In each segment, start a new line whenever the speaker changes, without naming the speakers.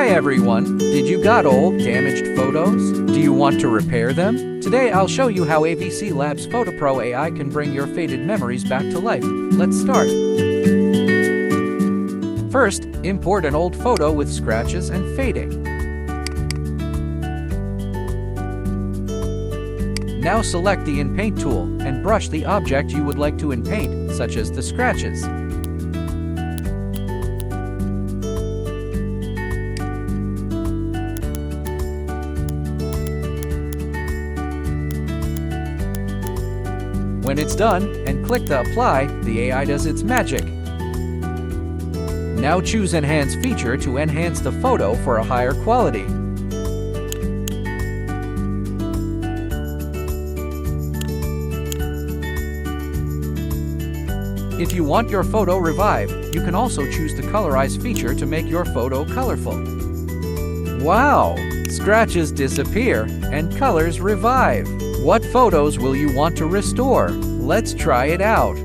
Hi everyone! Did you got old, damaged photos? Do you want to repair them? Today I'll show you how AVCLabs PhotoPro AI can bring your faded memories back to life. Let's start. First, import an old photo with scratches and fading. Now select the In-Paint tool and brush the object you would like to in-paint, such as the scratches. When it's done, and click the Apply, the AI does its magic. Now choose Enhance feature to enhance the photo for a higher quality. If you want your photo revived, you can also choose the Colorize feature to make your photo colorful. Wow! Scratches disappear and colors revive. What photos will you want to restore? Let's try it out.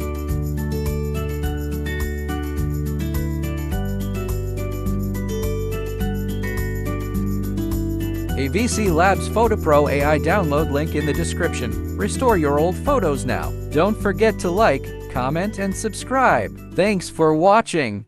AVCLabs PhotoPro AI download link in the description. Restore your old photos now. Don't forget to like, comment, and subscribe. Thanks for watching.